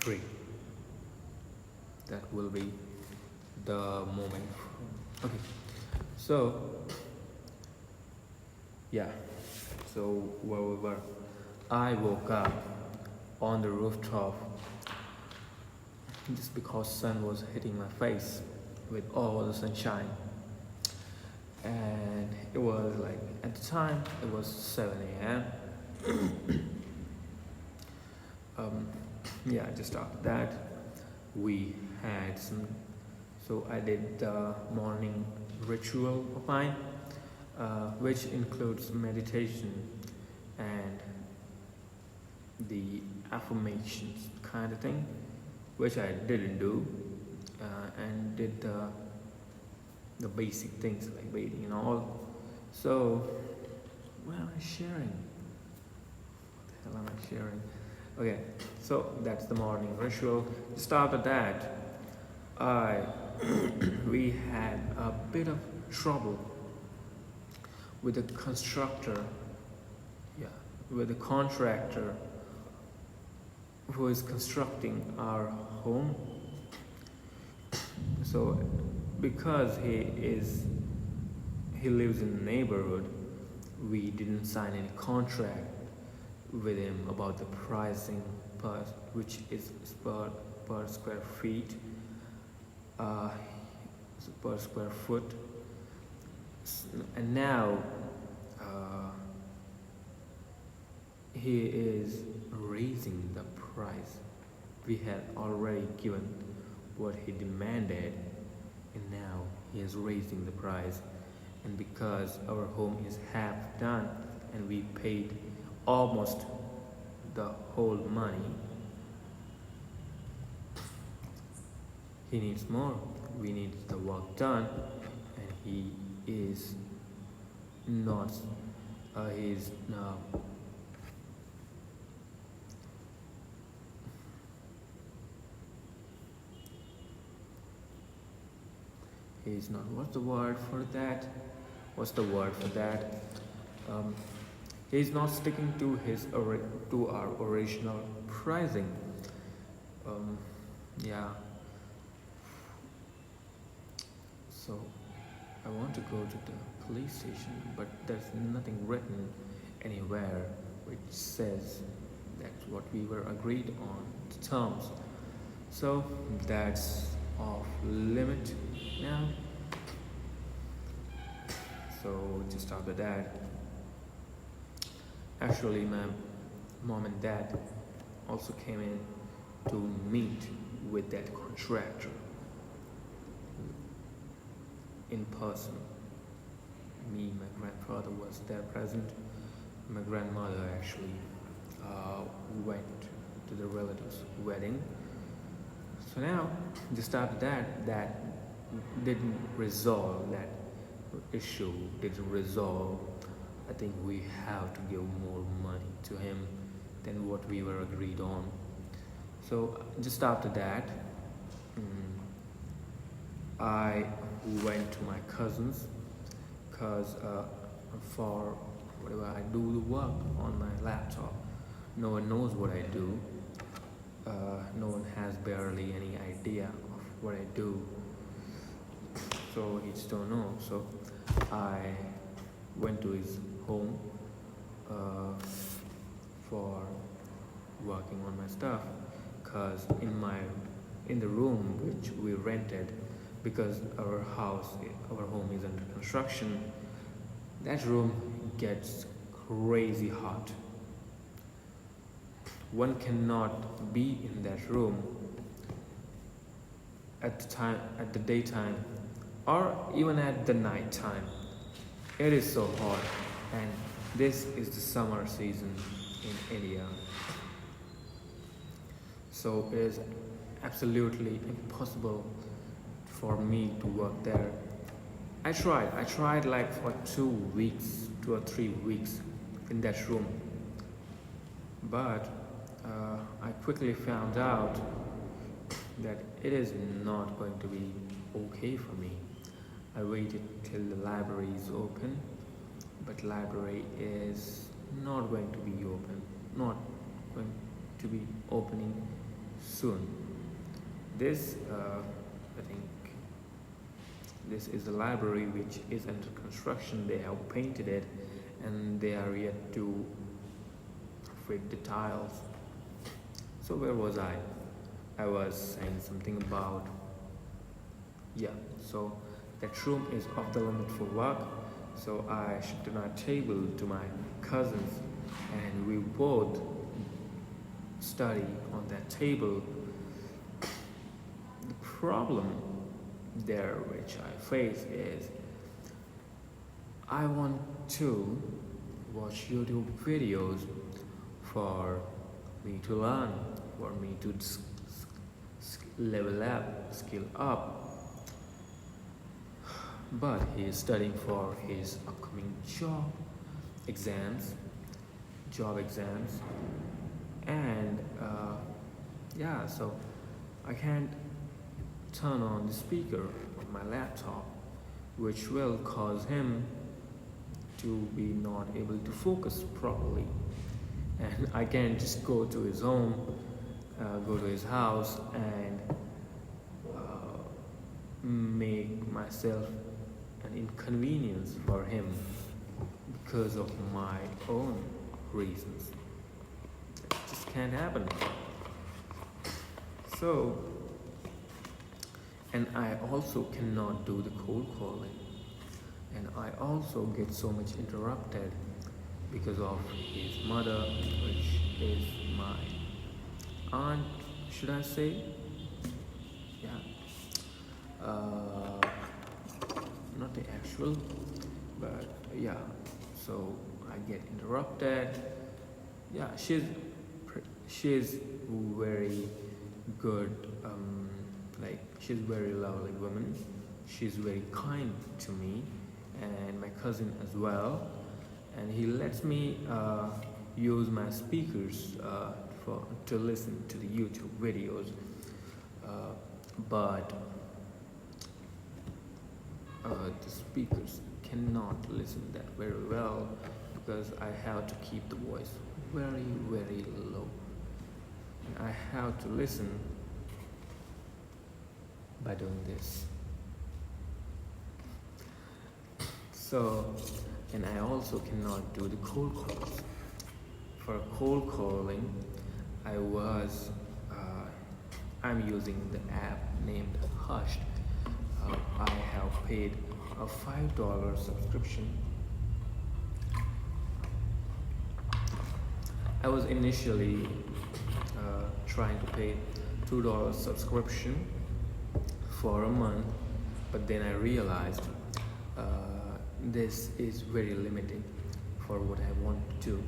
Great. That will be the moment. Okay. So, yeah. So where we were, I woke up on the rooftop just because sun was hitting my face with all the sunshine, and it was like at the time it was 7 a.m. Yeah, just after that we had some. So I did the morning ritual of mine, which includes meditation and the affirmations kind of thing, which I didn't do, and did the basic things like bathing and all. So, what am I sharing? What the hell am I sharing? Okay, so that's the morning ritual. Just after that, I we had a bit of trouble with the constructor, yeah, with the contractor who is constructing our home. So, because he lives in the neighborhood, we didn't sign any contract with him about the pricing per, which is per square feet, uh, per square foot. And now uh, he is raising the price. We had already given what he demanded, and now he is raising the price. And because our home is half done and we paid almost the whole money, he needs more. We need the work done, and he is not. He's he's not. What's the word for that? What's the word for that? Um, he's not sticking to to our original pricing. Um, yeah. So I want to go to the police station, but there's nothing written anywhere which says that's what we were agreed on the terms. So that's off limit now. So just after that, actually my mom and dad also came in to meet with that contractor in person. Me, my grandfather was there present. My grandmother actually went to the relative's wedding. So now, just after that, that didn't resolve that issue. Didn't resolve. I think we have to give more money to him than what we were agreed on. So just after that, I went to my cousins because for whatever I do the work on my laptop, no one knows what I do. No one has barely any idea of what I do, so he just don't know. So I went to his home for working on my stuff, because in the room which we rented, because our home is under construction, that room gets crazy hot. One cannot be in that room at the daytime, or even at the night time. It is so hot, and this is the summer season in India. So it is absolutely impossible for me to work there. I tried like for 2 weeks, 2 or 3 weeks in that room. But I quickly found out that it is not going to be okay for me. I waited till the library is open, but library is not going to be open, not going to be opening soon. This, I think, this is a library which is under construction. They have painted it, and they are yet to fit the tiles. So where was I? I was saying something about, yeah. So that room is off the limit for work. So I shifted my table to my cousins, and we both study on that table. The problem there which I face is I want to watch YouTube videos for me to learn, for me to level up, skill up. But he is studying for his upcoming exams, job exams, and yeah, so I can't turn on the speaker of my laptop, which will cause him to be not able to focus properly. And I can't just go to his home, go to his house, and make myself an inconvenience for him because of my own reasons. It just can't happen. So, and I also cannot do the cold calling, and I also get so much interrupted because of his mother, which is my aunt, should I say? Yeah. Not the actual, but yeah. So I get interrupted. Yeah, she's very good. Like, she's very lovely woman. She's very kind to me and my cousin as well. And he lets me use my speakers to listen to the YouTube videos. But the speakers cannot listen that very well because I have to keep the voice very, very low. And I have to listen by doing this. So, and I also cannot do the cold calls. For cold calling, I'm using the app named Hushed. I have paid a $5 subscription. I was initially trying to pay $2 subscription for a month, but then I realized this is very limiting for what I want to do.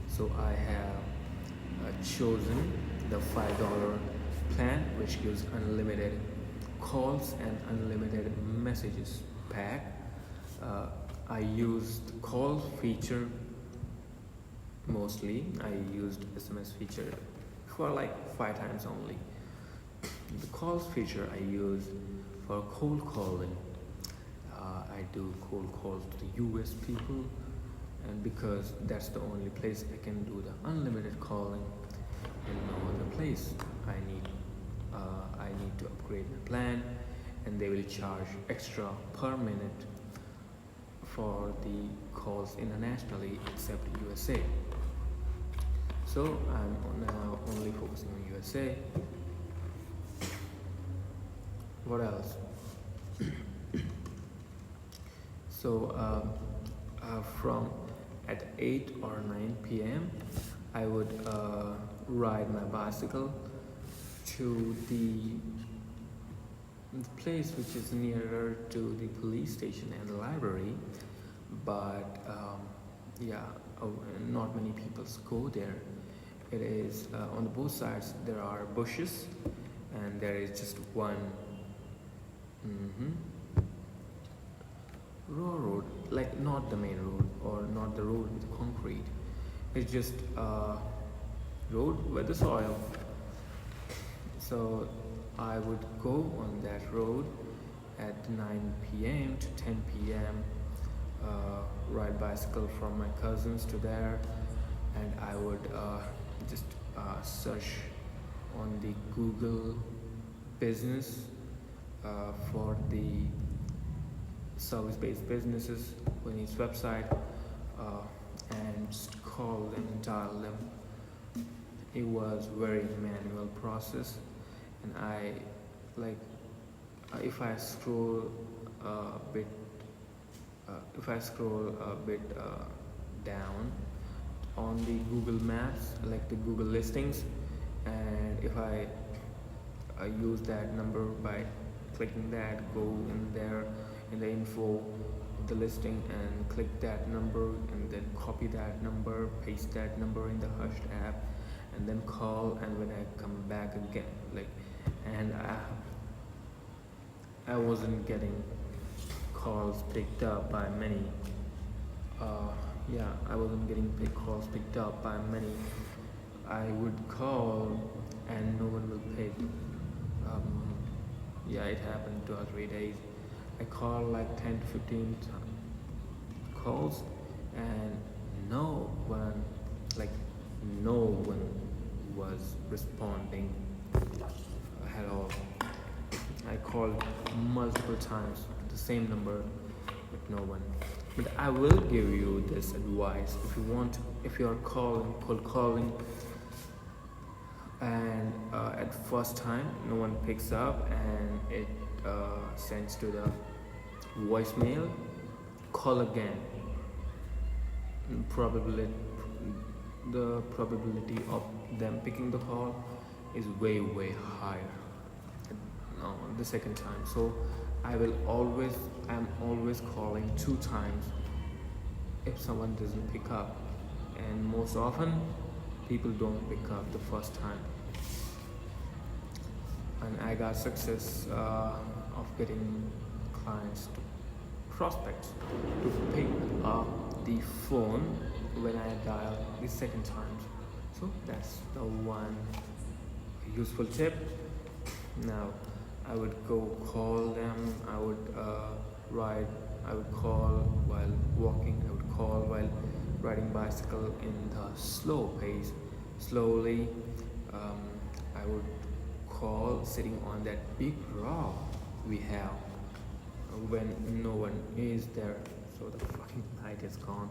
So I have chosen the $5 plan, which gives unlimited calls and unlimited messages pack. I used the call feature mostly. I used SMS feature for like 5 times only. The calls feature I use for cold calling. I do cold calls to the US people, and because that's the only place I can do the unlimited calling, and no other place I need to upgrade my plan, and they will charge extra per minute for the calls internationally except USA. So I'm now only focusing on USA. What else? So from at 8 or 9 p.m. I would ride my bicycle to the place which is nearer to the police station and the library, but not many people go there. It is on the both sides there are bushes, and there is just one road, like not the main road or not the road with concrete. It's just a road with the soil. So I would go on that road at 9 p.m. to 10 p.m. Ride bicycle from my cousins to there, and I would just search on the Google business for the service-based businesses who needs website, and just call them and dial them. It was very manual process, and I like if I scroll a bit if I scroll a bit down on the Google Maps, like the Google listings, and if I use that number by clicking that, go in there in the info of the listing and click that number, and then copy that number, paste that number in the Hushed app, and then call. And when I come back again, like, and I wasn't getting calls picked up by many. I wasn't getting calls picked up by many. I would call and no one will pick. It happened 2 or 3 days. I called like 10 to 15 calls, and no one, like no one was responding at all. I called multiple times to the same number, but no one. But I will give you this advice: if you want, if you are cold calling, and at first time no one picks up and it sends to the voicemail, call again. Probably the probability of them picking the call is way higher the second time. So I'm always calling 2 times if someone doesn't pick up, and most often people don't pick up the first time. And I got success of getting clients to prospects to pick up the phone when I dial the second time. So that's the one useful tip. Now I would go call them. I would ride. I would call while walking. I would call while riding bicycle in the slow pace. Slowly, I would call sitting on that big rock we have when no one is there. So the fucking light is gone.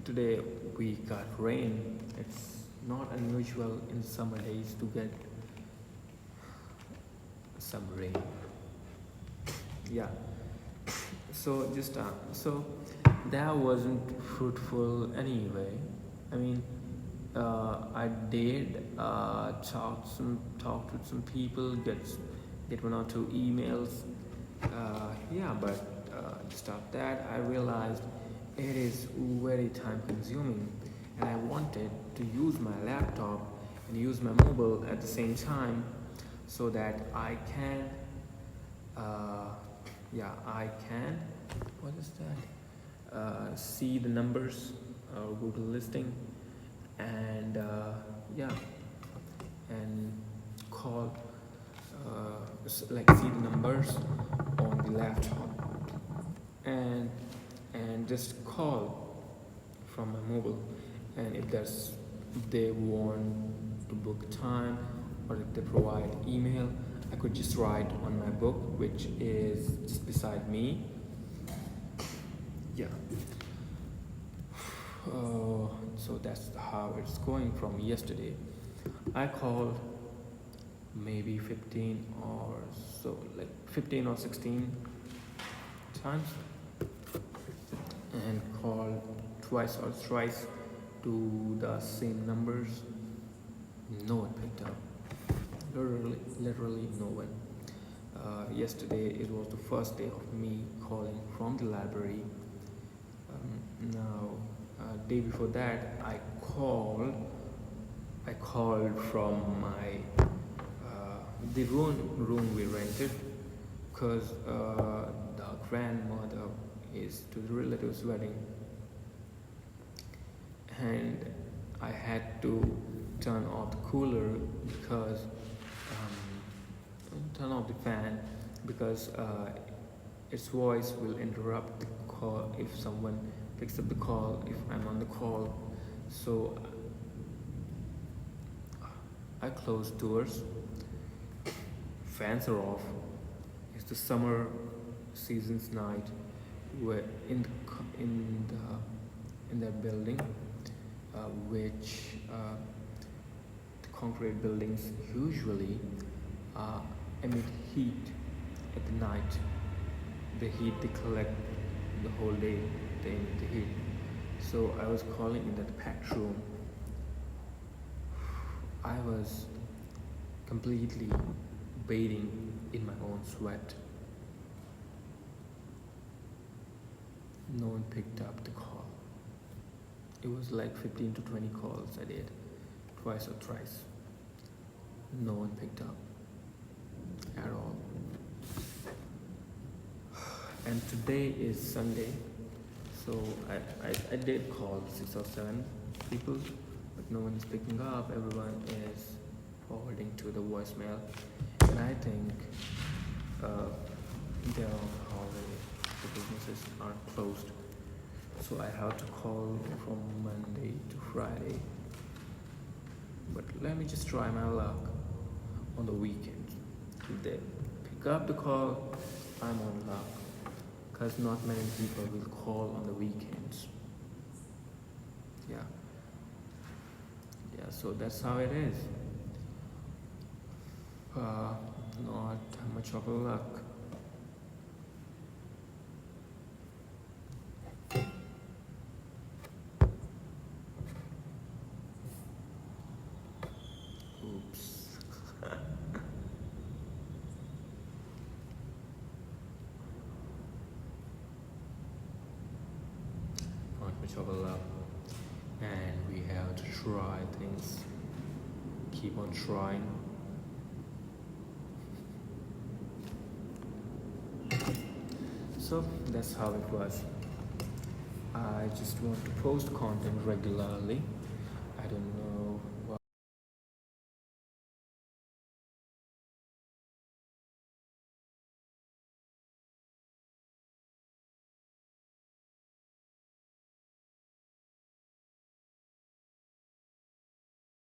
Today we got rain. It's not unusual in summer days to get some rain. Yeah. So that wasn't fruitful anyway. I mean, I did talk to some people, get 1 or 2 emails. But just after that, I realized it is very time consuming, and I wanted to use my laptop and use my mobile at the same time, so that I can what is that, see the numbers, Google listing, and and call, like see the numbers on the laptop, and just call from my mobile. And if they want to book time, or if they provide email, I could just write on my book, which is just beside me. So that's how it's going from yesterday. I called maybe 15 or 16 times, and called twice or thrice to the same numbers. No one picked up. Literally no one. Yesterday it was the first day of me calling from the library. Day before that, I called from my the room we rented, because the grandmother is to the relative's wedding, and I had to turn off the cooler because turn off the fan, because its voice will interrupt the call if someone picks up the call if I'm on the call. So I close doors, fans are off. It's the summer season's night. Where in that building, which the concrete buildings usually emit heat at the night. The heat they collect the whole day, they emit the heat. So I was calling in that packed room. I was completely bathing in my own sweat. No one picked up the call. It was like 15 to 20 calls I did, twice or thrice. No one picked up at all. And today is Sunday, so I did call 6 or 7 people, but no one is picking up. Everyone is forwarding to the voicemail, and I think they're on holiday. The businesses are closed, so I have to call from Monday to Friday. But let me just try my luck on the weekend. If they pick up the call, I'm on luck, because not many people will call on the weekends. Yeah, so that's how it is. Not much of a luck. Oops. Not much of a luck. And we have to try things. Keep on trying. So that's how it was. I just want to post content regularly